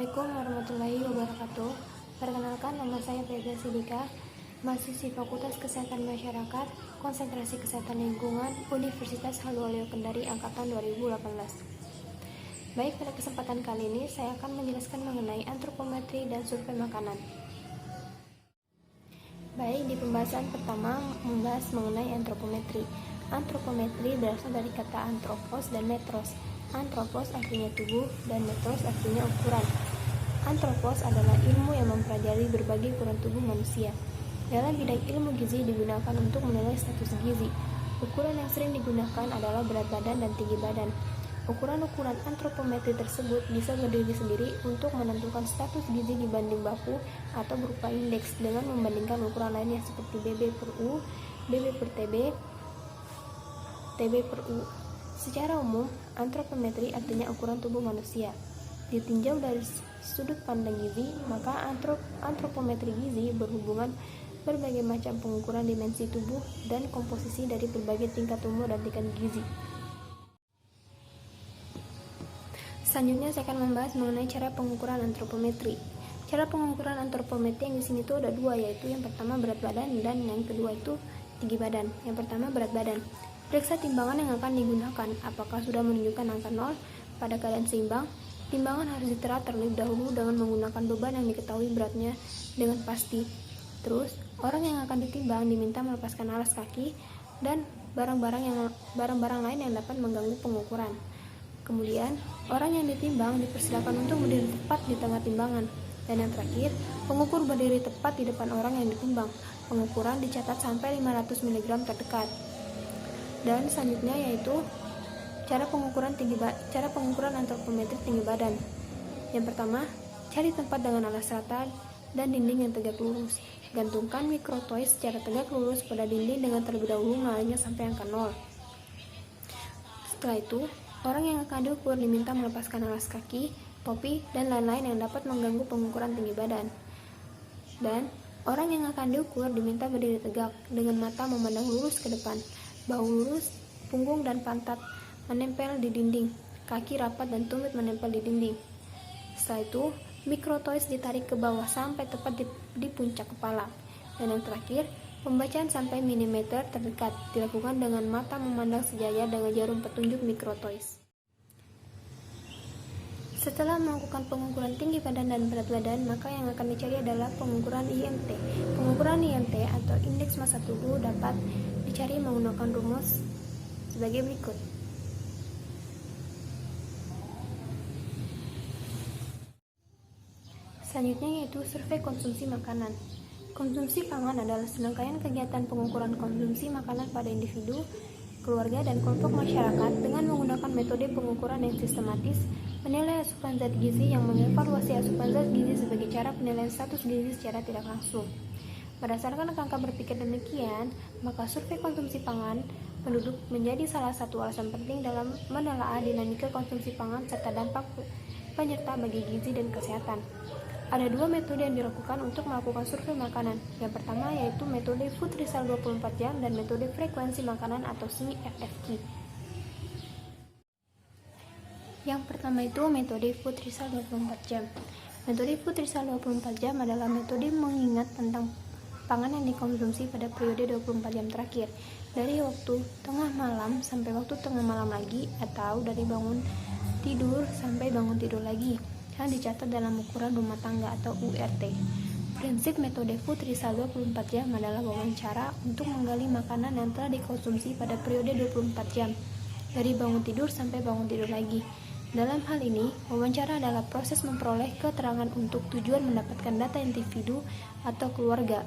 Assalamualaikum warahmatullahi wabarakatuh. Perkenalkan, nama saya Vega Sidika, mahasiswi Fakultas Kesehatan Masyarakat, Konsentrasi Kesehatan Lingkungan, Universitas Haluoleo Kendari Angkatan 2018. Baik, pada kesempatan kali ini saya akan menjelaskan mengenai antropometri dan survei makanan. Baik, di pembahasan pertama membahas mengenai antropometri. Antropometri berasal dari kata antropos dan metros. Antropos artinya tubuh dan metros artinya ukuran. Antropos adalah ilmu yang mempelajari berbagai ukuran tubuh manusia. Dalam bidang ilmu gizi digunakan untuk menilai status gizi. Ukuran yang sering digunakan adalah berat badan dan tinggi badan. Ukuran-ukuran antropometri tersebut bisa berdiri sendiri untuk menentukan status gizi dibanding baku atau berupa indeks dengan membandingkan ukuran lainnya seperti BB per U, BB per TB, TB per U. Secara umum, antropometri artinya ukuran tubuh manusia. Ditinjau dari sudut pandang gizi, maka antropometri gizi berhubungan berbagai macam pengukuran dimensi tubuh dan komposisi dari berbagai tingkat umur dan tingkat gizi. Selanjutnya saya akan membahas mengenai cara pengukuran antropometri. Cara pengukuran antropometri yang di sini itu ada dua, yaitu yang pertama berat badan dan yang kedua itu tinggi badan. Yang pertama berat badan. Periksa timbangan yang akan digunakan. Apakah sudah menunjukkan angka 0 pada keadaan seimbang? Timbangan harus ditera terlebih dahulu dengan menggunakan beban yang diketahui beratnya dengan pasti. Terus, orang yang akan ditimbang diminta melepaskan alas kaki dan barang-barang lain yang dapat mengganggu pengukuran. Kemudian, orang yang ditimbang dipersilakan untuk berdiri tepat di tengah timbangan. Dan yang terakhir, pengukur berdiri tepat di depan orang yang ditimbang. Pengukuran dicatat sampai 500 mg terdekat. Dan selanjutnya yaitu cara pengukuran antropometri tinggi badan. Yang pertama, cari tempat dengan alas rata dan dinding yang tegak lurus. Gantungkan mikrotois secara tegak lurus pada dinding dengan terlebih dahulu mengalirnya sampai angka 0. Setelah itu, orang yang akan diukur diminta melepaskan alas kaki, topi, dan lain-lain yang dapat mengganggu pengukuran tinggi badan. Dan orang yang akan diukur diminta berdiri tegak dengan mata memandang lurus ke depan. Bahu lurus, punggung dan pantat menempel di dinding, kaki rapat dan tumit menempel di dinding. Setelah itu, mikrotois ditarik ke bawah sampai tepat di puncak kepala. Dan yang terakhir, pembacaan sampai milimeter terdekat dilakukan dengan mata memandang sejajar dengan jarum petunjuk mikrotois. Setelah melakukan pengukuran tinggi badan dan berat badan, maka yang akan dicari adalah pengukuran IMT. Pengukuran IMT atau indeks massa tubuh dapat dicari menggunakan rumus sebagai berikut. Selanjutnya yaitu survei konsumsi makanan. Konsumsi pangan adalah serangkaian kegiatan pengukuran konsumsi makanan pada individu, keluarga, dan kelompok masyarakat dengan menggunakan metode pengukuran yang sistematis, menilai asupan zat gizi yang mengevaluasi asupan zat gizi sebagai cara penilaian status gizi secara tidak langsung. Berdasarkan kerangka berpikir demikian, maka survei konsumsi pangan penduduk menjadi salah satu alasan penting dalam menelaah dinamika konsumsi pangan serta dampak penyerta bagi gizi dan kesehatan. Ada dua metode yang dilakukan untuk melakukan survei makanan. Yang pertama yaitu metode Food Result 24 jam dan metode frekuensi makanan atau FFQ. Yang pertama itu metode Food Result 24 jam. Metode Food Result 24 jam adalah metode mengingat tentang pangan yang dikonsumsi pada periode 24 jam terakhir, dari waktu tengah malam sampai waktu tengah malam lagi, atau dari bangun tidur sampai bangun tidur lagi, yang dicatat dalam ukuran rumah tangga atau URT. Prinsip metode Food Result 24 jam adalah wawancara untuk menggali makanan yang telah dikonsumsi pada periode 24 jam, dari bangun tidur sampai bangun tidur lagi. Dalam hal ini, wawancara adalah proses memperoleh keterangan untuk tujuan mendapatkan data individu atau keluarga.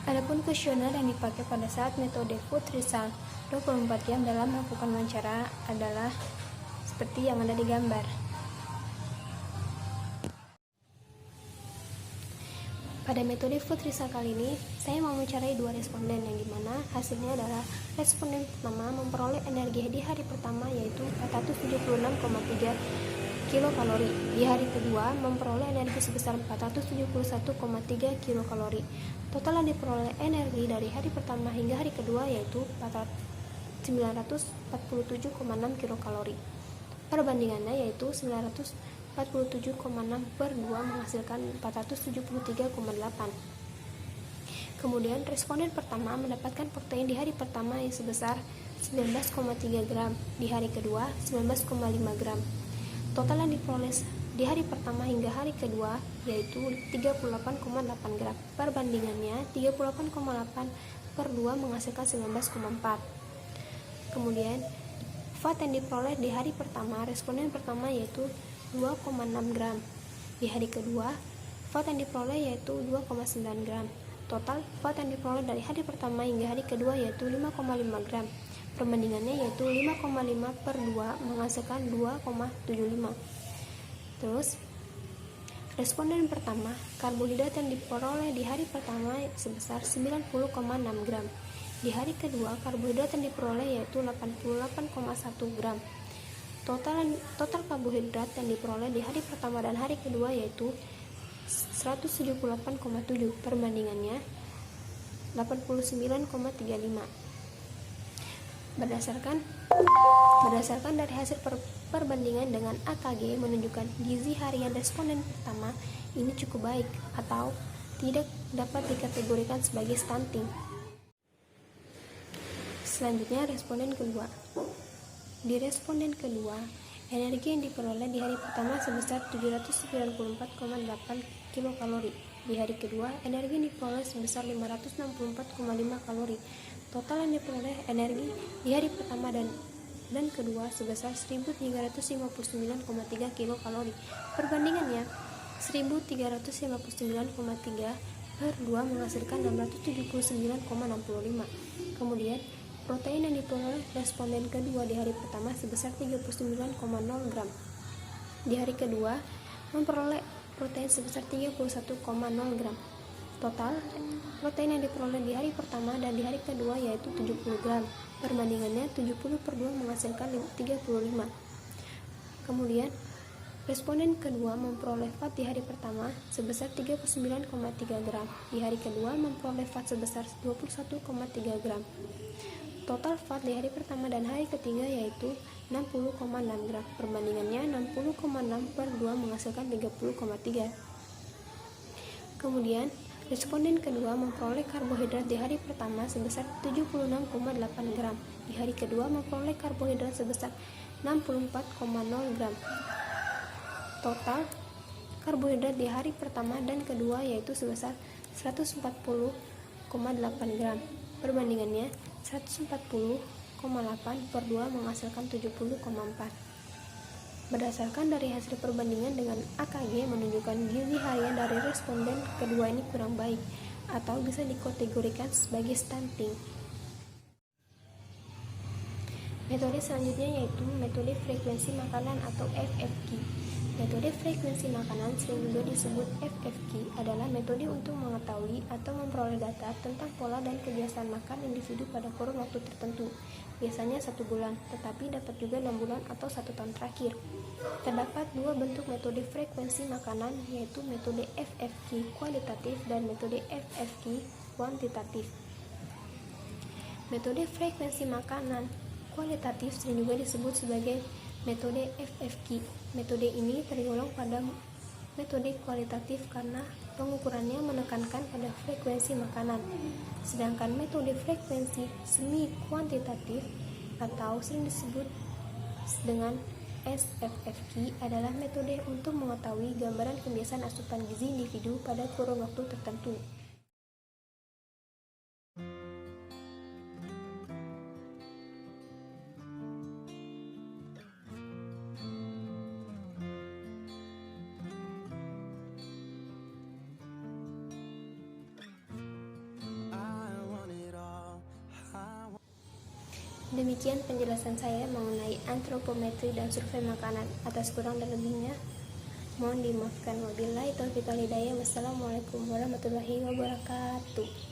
Adapun kuesioner yang dipakai pada saat metode Food Result 24 jam dalam melakukan wawancara adalah seperti yang ada di gambar. Pada metode Food Result kali ini, saya mau mewawancarai dua responden yang dimana hasilnya adalah responden pertama memperoleh energi di hari pertama yaitu 476,3 kilokalori. Di hari kedua memperoleh energi sebesar 471,3 kilokalori. Total yang diperoleh energi dari hari pertama hingga hari kedua yaitu 947,6 kilokalori. Perbandingannya yaitu 947,6 per 2 menghasilkan 473,8. Kemudian responden pertama mendapatkan protein di hari pertama yang sebesar 19,3 gram, di hari kedua 19,5 gram. Total yang diperoleh di hari pertama hingga hari kedua yaitu 38,8 gram. Perbandingannya 38,8 per 2 menghasilkan 19,4. Kemudian fat yang diperoleh di hari pertama responden pertama yaitu 2,6 gram. Di hari kedua fat yang diperoleh yaitu 2,9 gram. Total fat yang diperoleh dari hari pertama hingga hari kedua yaitu 5,5 gram. Perbandingannya yaitu 5,5 per 2 menghasilkan 2,75. Terus responden pertama, karbohidrat yang diperoleh di hari pertama sebesar 90,6 gram. Di hari kedua, karbohidrat yang diperoleh yaitu 88,1 gram. Total karbohidrat yang diperoleh di hari pertama dan hari kedua yaitu 178,7. Perbandingannya 89,35. Berdasarkan dari hasil perbandingan dengan AKG menunjukkan gizi harian responden pertama ini cukup baik atau tidak dapat dikategorikan sebagai stunting. Selanjutnya responden kedua. Di responden kedua, energi yang diperoleh di hari pertama sebesar 794,8 kilokalori. Di hari kedua, energi yang diperoleh sebesar 564,5 kalori. Total yang diperoleh energi di hari pertama dan kedua sebesar 1359,3 kilokalori. Perbandingannya 1359,3 per 2 menghasilkan 679,65. Kemudian protein yang diperoleh responden kedua di hari pertama sebesar 39,0 gram. Di hari kedua memperoleh protein sebesar 31,0 gram. Total protein yang diperoleh di hari pertama dan di hari kedua yaitu 70 gram. Perbandingannya 70 per 2 menghasilkan 35. Kemudian responden kedua memperoleh fat di hari pertama sebesar 39,3 gram. Di hari kedua memperoleh fat sebesar 21,3 gram. Total fat di hari pertama dan hari ketiga yaitu 60,6 gram. Perbandingannya 60,6 per 2 menghasilkan 30,3. Kemudian responden kedua memperoleh karbohidrat di hari pertama sebesar 76,8 gram. Di hari kedua memperoleh karbohidrat sebesar 64,0 gram. Total karbohidrat di hari pertama dan kedua yaitu sebesar 140,8 gram. Perbandingannya 140,8 per 2 menghasilkan 70,4. Berdasarkan dari hasil perbandingan dengan AKG menunjukkan gizi harian dari responden kedua ini kurang baik atau bisa dikategorikan sebagai stunting. Metode selanjutnya yaitu metode frekuensi makanan atau FFQ. Metode frekuensi makanan sering juga disebut FFQ adalah metode untuk mengetahui atau memperoleh data tentang pola dan kebiasaan makan individu pada kurun waktu tertentu, biasanya 1 bulan, tetapi dapat juga 6 bulan atau 1 tahun terakhir. Terdapat dua bentuk metode frekuensi makanan yaitu metode FFQ kualitatif dan metode FFQ kuantitatif. Metode frekuensi makanan kualitatif sering juga disebut sebagai metode FFQ. Metode ini tergolong pada metode kualitatif karena pengukurannya menekankan pada frekuensi makanan. Sedangkan metode frekuensi semi kuantitatif atau sering disebut dengan SFFQ adalah metode untuk mengetahui gambaran kebiasaan asupan gizi individu pada kurun waktu tertentu. Demikian penjelasan saya mengenai antropometri dan survei makanan. Atas kurang dan lebihnya mohon dimaafkan. Wabillahi taufiq wal hidayah. Wassalamualaikum warahmatullahi wabarakatuh.